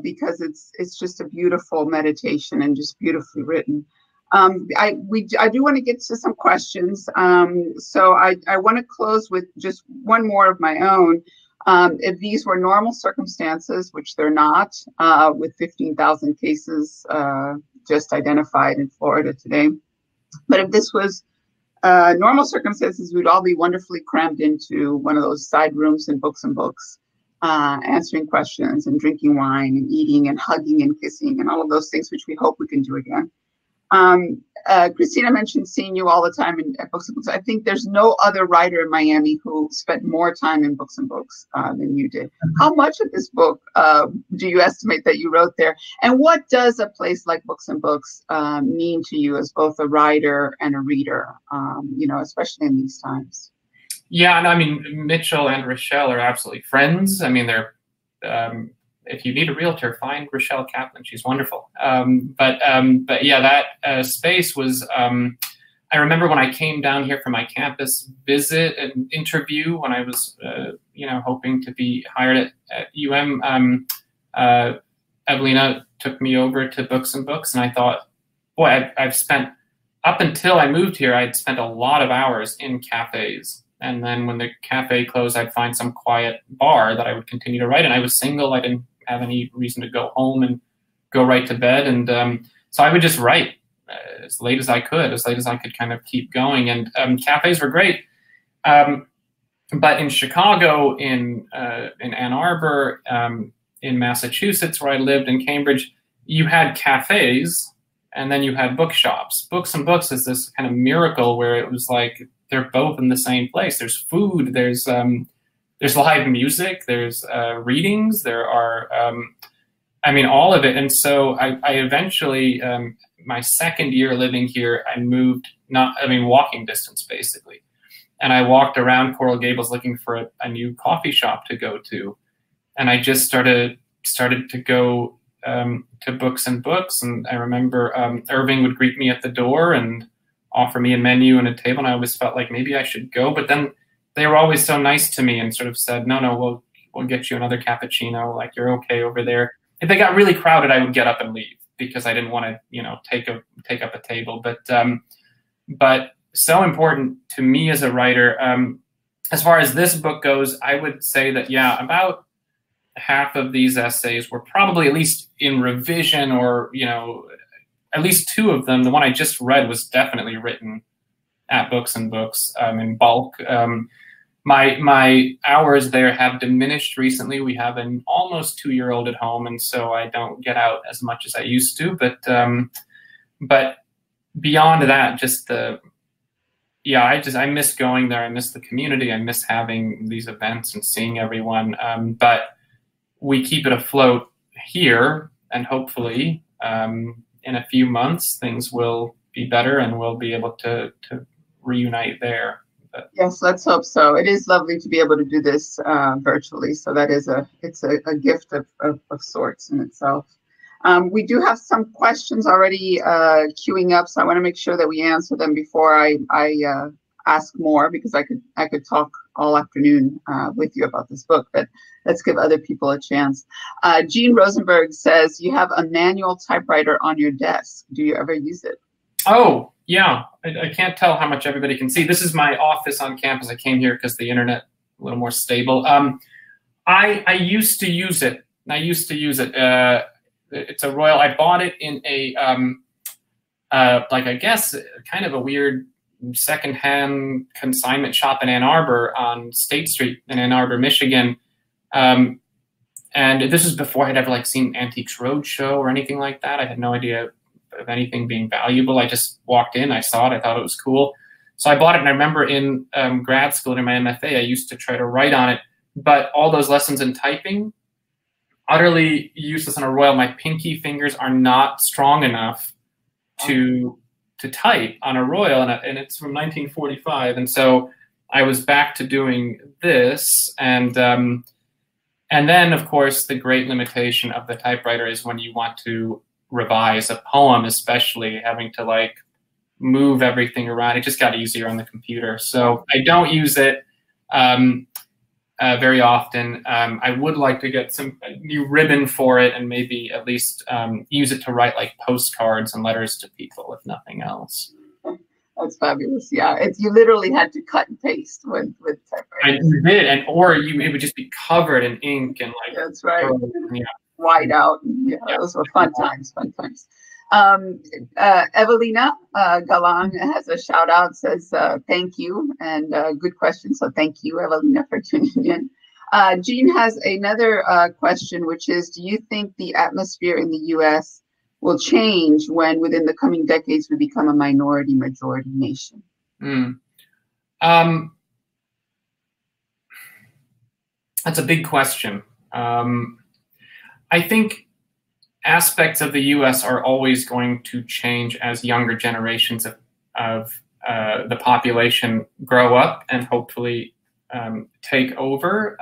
because it's just a beautiful meditation and just beautifully written. I do want to get to some questions. So I want to close with just one more of my own. If these were normal circumstances, which they're not, with 15,000 cases just identified in Florida today, but if this was normal circumstances, we'd all be wonderfully crammed into one of those side rooms and books, answering questions and drinking wine and eating and hugging and kissing and all of those things, which we hope we can do again. Christina mentioned seeing you all the time at Books and Books. I think there's no other writer in Miami who spent more time in Books and Books than you did. How much of this book do you estimate that you wrote there? And what does a place like Books and Books mean to you as both a writer and a reader, you know, especially in these times? Yeah, and I mean, Mitchell and Rochelle are absolutely friends. I mean, they're if you need a realtor, find Rochelle Kaplan. She's wonderful. But yeah, that space was, I remember when I came down here for my campus visit and interview when I was, you know, hoping to be hired at UM, Evelina took me over to Books and Books, and I thought, boy, I've spent, up until I moved here, I'd spent a lot of hours in cafes. And then when the cafe closed, I'd find some quiet bar that I would continue to write. And I was single. I didn't have any reason to go home and go right to bed. And so I would just write as late as I could kind of keep going. And cafes were great. But in Chicago, in Ann Arbor, in Massachusetts, where I lived, in Cambridge, you had cafes and then you had bookshops. Books and Books is this kind of miracle where it was like they're both in the same place. There's food, there's live music, there's readings, there are, I mean, all of it. And so I eventually, my second year living here, I moved, walking distance basically. And I walked around Coral Gables looking for a new coffee shop to go to. And I just started to go to Books and Books. And I remember Irving would greet me at the door and offer me a menu and a table. And I always felt like maybe I should go. But then they were always so nice to me and sort of said, no, we'll get you another cappuccino. Like, you're okay over there. If they got really crowded, I would get up and leave because I didn't want to, take up a table. But so important to me as a writer. As far as this book goes, I would say that, yeah, about half of these essays were probably at least in revision, or, at least two of them. The one I just read was definitely written at Books and Books in bulk. my hours there have diminished recently. We have an almost 2-year-old at home, and so I don't get out as much as I used to. But beyond that, just I miss going there. I miss the community. I miss having these events and seeing everyone. But we keep it afloat here, and hopefully in a few months things will be better and we'll be able to reunite there. But yes, let's hope so. It is lovely to be able to do this virtually. So that is it's a gift of sorts in itself. We do have some questions already queuing up, so I want to make sure that we answer them before I ask more, because I could talk all afternoon with you about this book, but let's give other people a chance. Jean Rosenberg says, you have a manual typewriter on your desk. Do you ever use it? Oh, yeah. I can't tell how much everybody can see. This is my office on campus. I came here because the internet a little more stable. I used to use it. It's a Royal. I bought it in a like, I guess kind of a weird secondhand consignment shop in Ann Arbor on State Street in Ann Arbor, Michigan. And this was before I'd ever seen Antiques Roadshow or anything like that. I had no idea of anything being valuable. I just walked in, I saw it, I thought it was cool. So I bought it, and I remember in grad school in my MFA, I used to try to write on it, but all those lessons in typing, utterly useless on a Royal. My pinky fingers are not strong enough to type on a Royal, and it's from 1945. And so I was back to doing this, and then of course the great limitation of the typewriter is when you want to revise a poem, especially having to move everything around. It just got easier on the computer. So I don't use it very often. I would like to get some new ribbon for it, and maybe at least use it to write postcards and letters to people, if nothing else. That's fabulous. Yeah, you literally had to cut and paste with typewriters. You did, or it would just be covered in ink and That's right. Yeah. White out. Yeah, those were fun times. Evelina Galang has a shout out, says thank you, and good question. So thank you, Evelina, for tuning in. Jean has another question, which is, do you think the atmosphere in the U.S. will change when within the coming decades we become a minority majority nation? That's a big question. I think aspects of the U.S. are always going to change as younger generations of the population grow up and hopefully take over,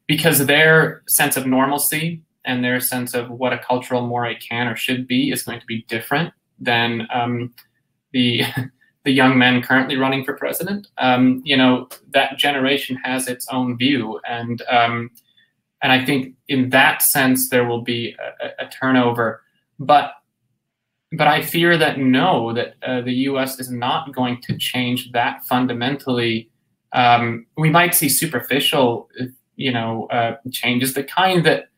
because their sense of normalcy and their sense of what a cultural mores can or should be is going to be different than the young men currently running for president. That generation has its own view, and I think in that sense there will be a turnover, but I fear that the U.S. is not going to change that fundamentally. We might see superficial, changes, the kind that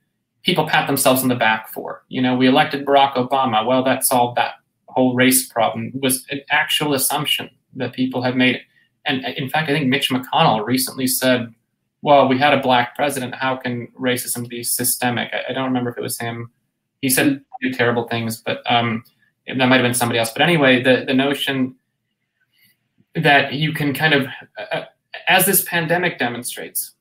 people pat themselves on the back for. We elected Barack Obama. Well, that solved that whole race problem. It was an actual assumption that people had made. And in fact, I think Mitch McConnell recently said, well, we had a black president. How can racism be systemic? I don't remember if it was him. He said terrible things, but that might have been somebody else. But anyway, the notion that you can kind of, as this pandemic demonstrates,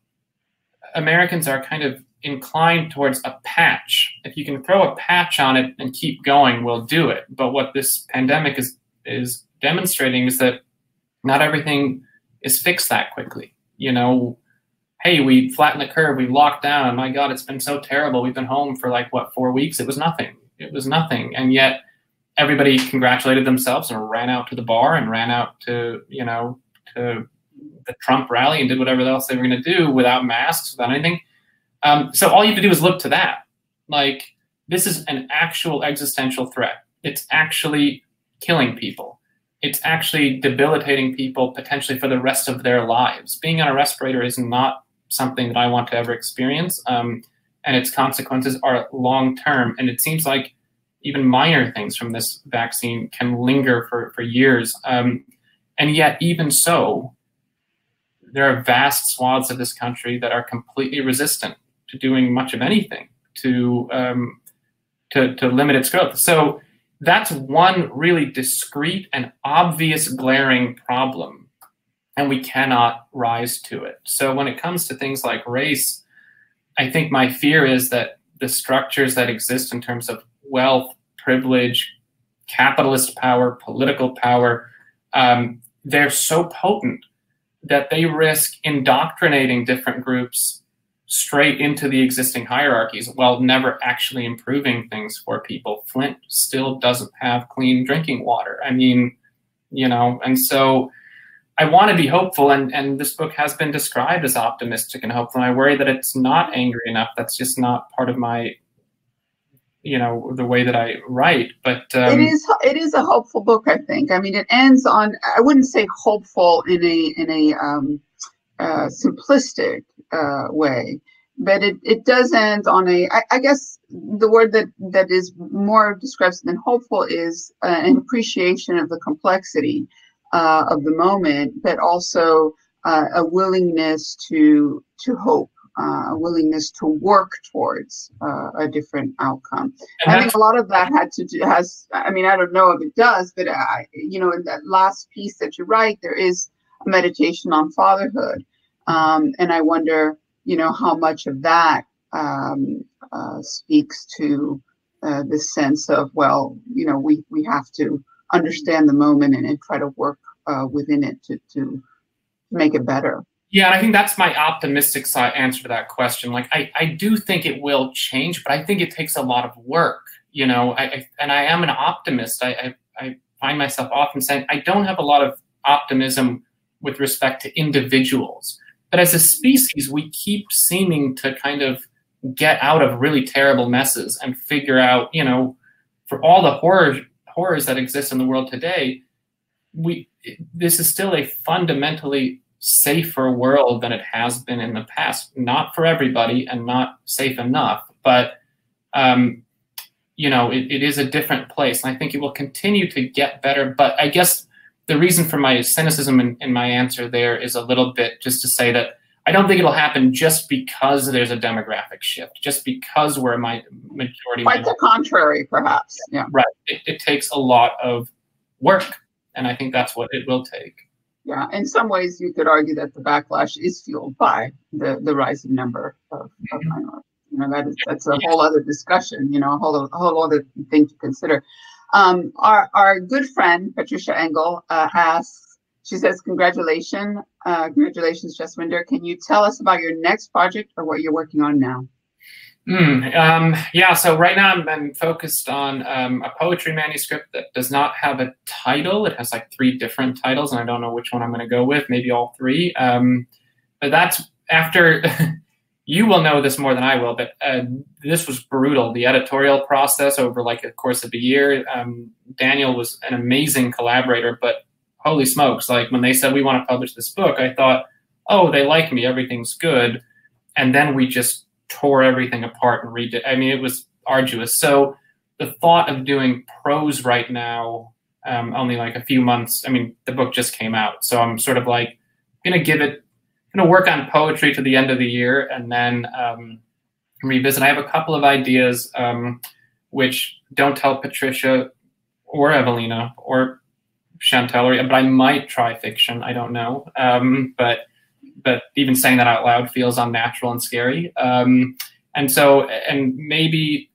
Americans are kind of inclined towards a patch. If you can throw a patch on it and keep going, we'll do it. But what this pandemic is demonstrating is that not everything is fixed that quickly. Hey, we flattened the curve, we've locked down. My God, it's been so terrible. We've been home for 4 weeks. It was nothing. And yet everybody congratulated themselves and ran out to the bar and ran out to the Trump rally and did whatever else they were going to do without masks, without anything. So all you have to do is look to that. This is an actual existential threat. It's actually killing people. It's actually debilitating people potentially for the rest of their lives. Being on a respirator is not something that I want to ever experience, and its consequences are long-term. And it seems like even minor things from this vaccine can linger for years. And yet, even so, there are vast swaths of this country that are completely resistant to doing much of anything to limit its growth. So that's one really discrete and obvious glaring problem, and we cannot rise to it. So when it comes to things like race, I think my fear is that the structures that exist in terms of wealth, privilege, capitalist power, political power, they're so potent that they risk indoctrinating different groups straight into the existing hierarchies while never actually improving things for people. Flint still doesn't have clean drinking water. I mean, you know, and so I want to be hopeful, and this book has been described as optimistic and hopeful, and I worry that it's not angry enough. That's just not part of my, you know, the way that I write. But it is a hopeful book, I think. I mean, it ends on, I wouldn't say hopeful in a simplistic way, but it does end on a, I guess the word that is more describes than hopeful is an appreciation of the complexity of the moment, but also a willingness to hope, a willingness to work towards a different outcome. And I think a lot of that I mean, I don't know if it does, but you know, in that last piece that you write, there is a meditation on fatherhood. And I wonder, you know, how much of that speaks to this sense of, well, you know, we have to understand the moment and try to work within it to make it better. Yeah, and I think that's my optimistic side answer to that question. Like, I do think it will change, but I think it takes a lot of work, you know, and I am an optimist. I find myself often saying I don't have a lot of optimism with respect to individuals. But as a species, we keep seeming to kind of get out of really terrible messes and figure out, you know, for all the horrors that exist in the world today, this is still a fundamentally safer world than it has been in the past. Not for everybody and not safe enough, but you know, it is a different place. And I think it will continue to get better. But I guess the reason for my cynicism in my answer there is a little bit just to say that I don't think it'll happen just because there's a demographic shift, just because we're a majority. Quite the contrary, perhaps. Yeah. Right. It takes a lot of work, and I think that's what it will take. Yeah. In some ways, you could argue that the backlash is fueled by the rising number of minorities. You know, that's a whole other discussion. You know, a whole other thing to consider. Our good friend Patricia Engel asks. She says, congratulations, Jaswinder. Can you tell us about your next project or what you're working on now? Yeah, so right now I'm focused on a poetry manuscript that does not have a title. It has like 3 different titles, and I don't know which one I'm going to go with, maybe all 3. But that's after, you will know this more than I will, but this was brutal. The editorial process over like a course of a year. Daniel was an amazing collaborator, but holy smokes, like when they said we want to publish this book, I thought, oh, they like me, everything's good. And then we just tore everything apart and redid. I mean, it was arduous. So the thought of doing prose right now, only like a few months, I mean, the book just came out. So I'm sort of like going to work on poetry to the end of the year and then revisit. I have a couple of ideas, which don't tell Patricia or Evelina or Chantal, but I might try fiction. I don't know. But even saying that out loud feels unnatural and scary. And maybe,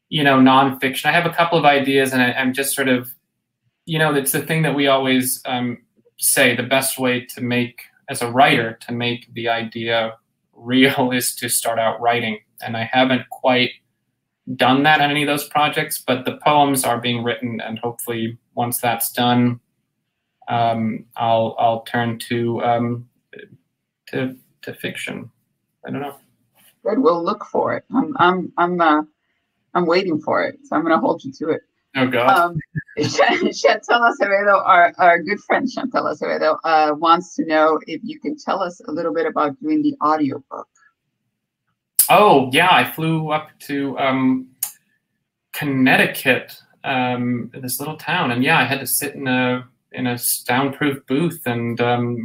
you know, nonfiction. I have a couple of ideas, and I'm just sort of, you know, it's the thing that we always say, the best way to make, as a writer, to make the idea real is to start out writing. And I haven't quite done that on any of those projects, but the poems are being written, and hopefully once that's done, I'll turn to fiction. I don't know. Good. We'll look for it. I'm waiting for it, so I'm going to hold you to it. Oh God. Chantal Acevedo, our good friend Chantal Acevedo, wants to know if you can tell us a little bit about doing the audiobook. Oh yeah, I flew up to Connecticut, this little town, and yeah, I had to sit in a in a soundproof booth and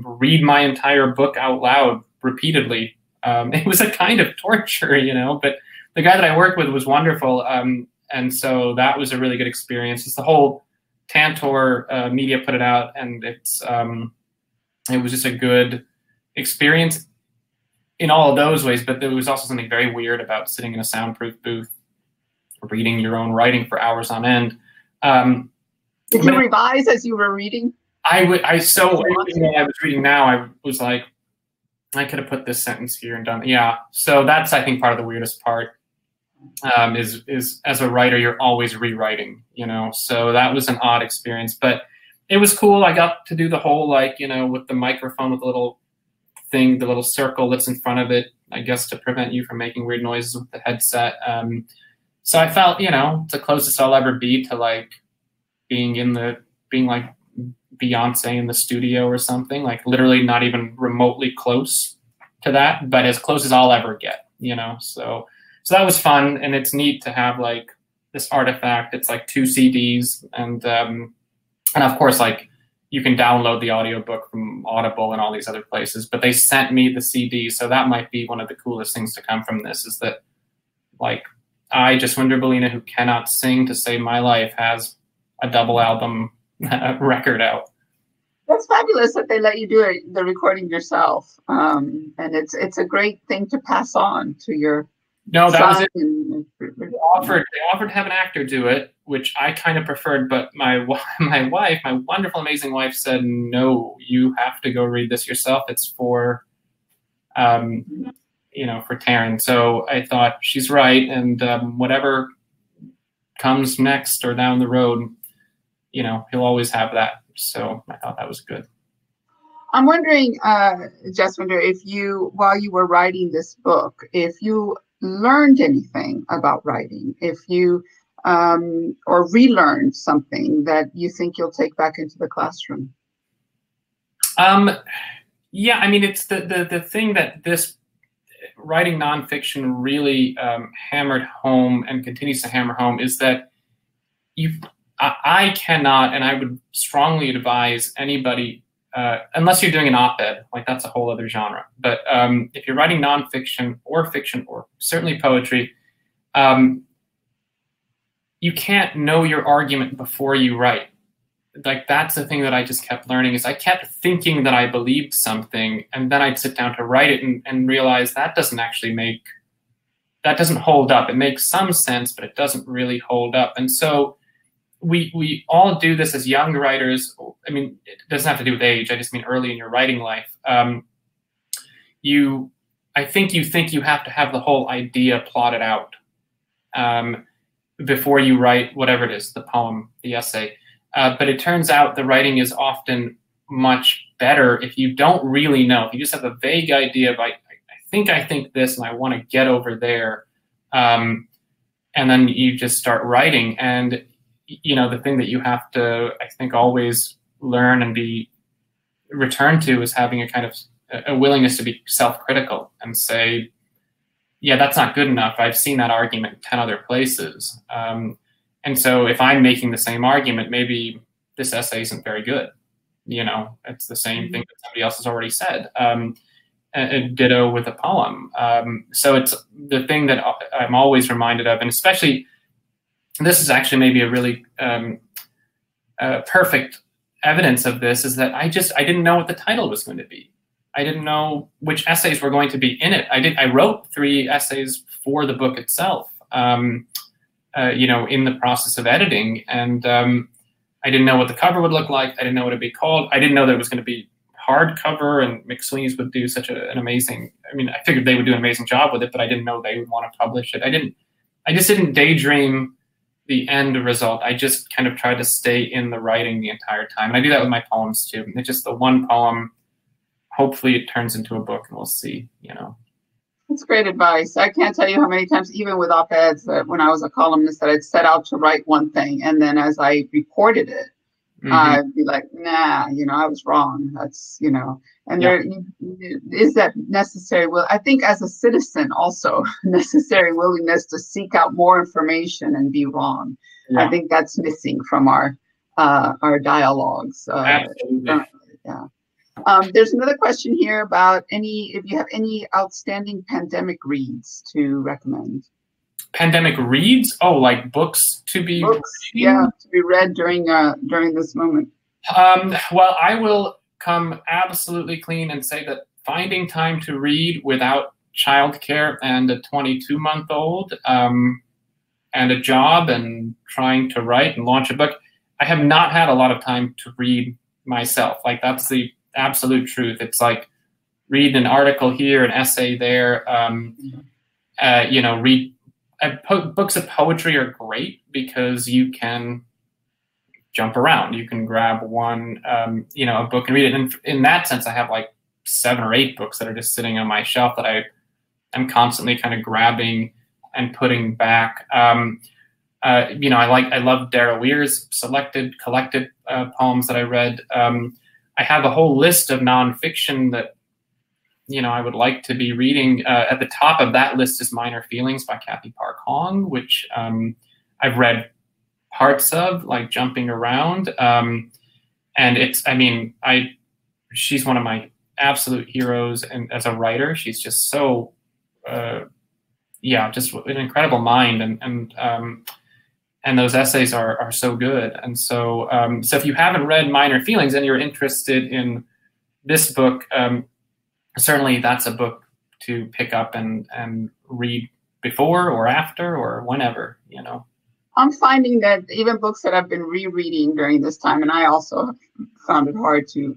read my entire book out loud repeatedly. It was a kind of torture, you know, but the guy that I worked with was wonderful. And so that was a really good experience. It's the whole Tantor media put it out, and it was just a good experience in all of those ways. But there was also something very weird about sitting in a soundproof booth, reading your own writing for hours on end. Did you revise as you were reading? So everything that I was reading now, I was like, I could have put this sentence here and done. Yeah. So that's, I think, part of the weirdest part. Is as a writer, you're always rewriting, you know. So that was an odd experience, but it was cool. I got to do the whole, like, you know, with the microphone with the little thing, the little circle that's in front of it, I guess, to prevent you from making weird noises with the headset. So I felt, you know, it's the closest I'll ever be to like being like Beyonce in the studio or something, like literally not even remotely close to that, but as close as I'll ever get, you know. So that was fun, and it's neat to have like this artifact. It's like 2 CDs, and of course, like, you can download the audiobook from Audible and all these other places, but they sent me the CD, so that might be one of the coolest things to come from this, is that, like, I, Jaswinder Bolina, who cannot sing to save my life, has a double album record out. That's fabulous that they let you do the recording yourself, and it's a great thing to pass on to your. No, that was it. They offered to have an actor do it, which I kind of preferred, but my wife, my wonderful, amazing wife, said, no, you have to go read this yourself. It's for, you know, for Taryn. So I thought, she's right, and whatever comes next or down the road, you know, he'll always have that. So I thought that was good. I'm wondering, Jaswinder, if you, while you were writing this book, if you learned anything about writing, if you or relearned something that you think you'll take back into the classroom. Yeah, I mean, it's the thing that this writing nonfiction really hammered home and continues to hammer home is that I cannot, and I would strongly advise anybody, unless you're doing an op-ed, like that's a whole other genre. But if you're writing nonfiction or fiction or certainly poetry, you can't know your argument before you write. Like, that's the thing that I just kept learning, is I kept thinking that I believed something, and then I'd sit down to write it and realize that doesn't hold up. It makes some sense, but it doesn't really hold up. And so we all do this as young writers. I mean, it doesn't have to do with age. I just mean early in your writing life. I think you have to have the whole idea plotted out before you write whatever it is, the poem, the essay. But it turns out the writing is often much better if you don't really know. If you just have a vague idea of, I think this, and I want to get over there, and then you just start writing. And you know, the thing that you have to, I think, always learn and be returned to is having a kind of a willingness to be self-critical and say, yeah, that's not good enough. I've seen that argument 10 other places. And so if I'm making the same argument, maybe this essay isn't very good. You know, it's the same thing that somebody else has already said. A ditto with a poem. So it's the thing that I'm always reminded of, and especially, this is actually maybe a really perfect evidence of this, is that I didn't know what the title was going to be. I didn't know which essays were going to be in it. I wrote 3 essays for the book itself, you know, in the process of editing, and I didn't know what the cover would look like. I didn't know what it'd be called. I didn't know that it was going to be hardcover, and McSweeney's would do such an amazing. I mean, I figured they would do an amazing job with it, but I didn't know they would want to publish it. I just didn't daydream the end result. I just kind of tried to stay in the writing the entire time. And I do that with my poems too. It's just the one poem. Hopefully it turns into a book, and we'll see, you know. That's great advice. I can't tell you how many times, even with op-eds, that when I was a columnist, that I'd set out to write one thing, and then as I reported it, I'd be like, nah, you know, I was wrong. That's, you know, and there is that necessary will. I think as a citizen also, necessary willingness to seek out more information and be wrong. I think that's missing from our our dialogues. Absolutely. Yeah. There's another question here about if you have any outstanding pandemic reads to recommend. Pandemic reads? Oh, like books to be reading? Yeah, to be read during this moment. Well, I will come absolutely clean and say that finding time to read without childcare and a 22-month-old and a job and trying to write and launch a book, I have not had a lot of time to read myself. Like, that's the absolute truth. It's like read an article here, an essay there, read books of poetry are great because you can jump around. You can grab one, a book and read it. And in that sense, I have like 7 or 8 books that are just sitting on my shelf that I'm constantly kind of grabbing and putting back. I love Darrell Weir's collected poems that I read. I have a whole list of nonfiction that, I would like to be reading. At the top of that list is Minor Feelings by Kathy Park Hong, which I've read parts of, like jumping around. And she's one of my absolute heroes. And as a writer, she's just so, just an incredible mind. And those essays are so good. And so, so if you haven't read Minor Feelings and you're interested in this book, certainly that's a book to pick up and read before or after or whenever, I'm finding that even books that I've been rereading during this time, and I also found it hard to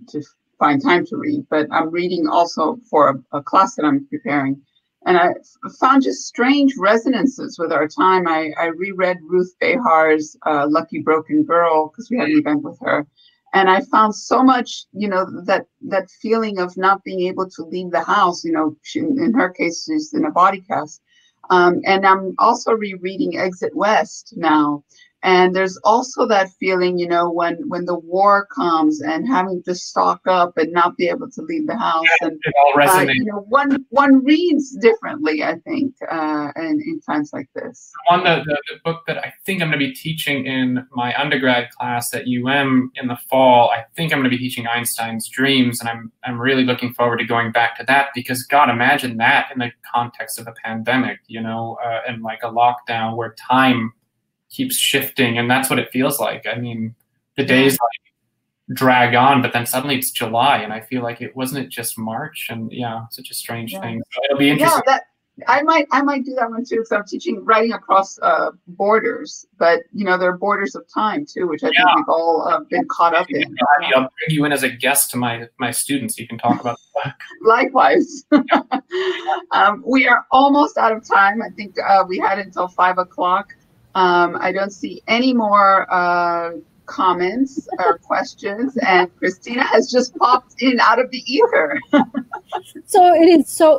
find time to read, but I'm reading also for a class that I'm preparing. And I found just strange resonances with our time. I reread Ruth Behar's Lucky Broken Girl because we had an event with her. And I found so much, that feeling of not being able to leave the house. In her case, she's in a body cast. And I'm also rereading Exit West now. And there's also that feeling, when the war comes and having to stock up and not be able to leave the house. Yeah, and it all resonates. One reads differently, I think, in times like this. The book that I think I'm going to be teaching in my undergrad class at UM in the fall, I think I'm going to be teaching Einstein's Dreams, and I'm really looking forward to going back to that because, God, imagine that in the context of a pandemic, and like a lockdown where time keeps shifting, and that's what it feels like. I mean, the days like drag on, but then suddenly it's July, and I feel like it wasn't just March, and such a strange thing. So it'll be interesting. Yeah, I might do that one too, because I'm teaching writing across borders, but there are borders of time too, which I think we've all been caught up in. I'll bring you in as a guest to my students. You can talk about the book. Likewise. We are almost out of time. I think we had until 5 o'clock. I don't see any more comments or questions, and Christina has just popped in out of the ether.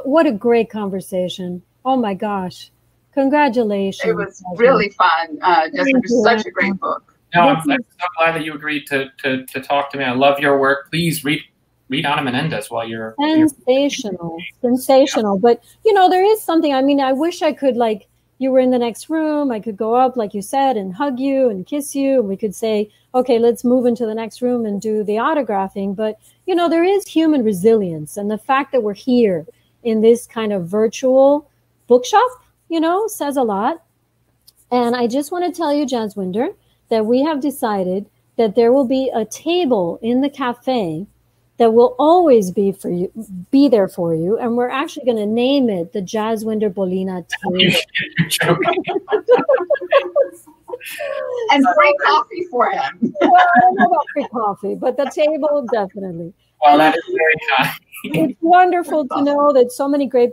What a great conversation. Oh my gosh. Congratulations. It was really fun. Jaswinder, such a great book. No, I'm so glad that you agreed to talk to me. I love your work. Please read Ana Menéndez while you're sensational. But there is something, I wish I could, like, you were in the next room, I could go up, like you said, and hug you and kiss you. And we could say, okay, let's move into the next room and do the autographing. But, there is human resilience. And the fact that we're here in this kind of virtual bookshop, says a lot. And I just want to tell you, Jaswinder, that we have decided that there will be a table in the cafe that will always be there for you, and we're actually going to name it the Jaswinder Bolina table. You're joking. And free coffee for him. Well, I don't know about free coffee, but the table definitely. Well, that is very kind. It's wonderful to know that so many great,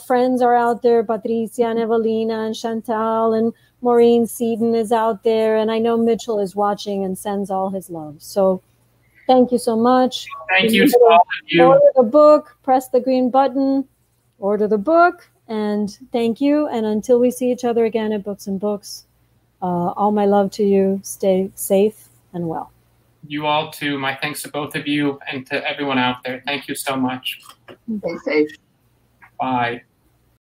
friends are out there. Patricia and Evelina and Chantal and Maureen Seaton is out there, and I know Mitchell is watching and sends all his love. So. Thank you so much. Thank you to all of you. Order the book, press the green button, order the book, and thank you. And until we see each other again at Books and Books, all my love to you. Stay safe and well. You all too. My thanks to both of you and to everyone out there. Thank you so much. Stay safe. Bye.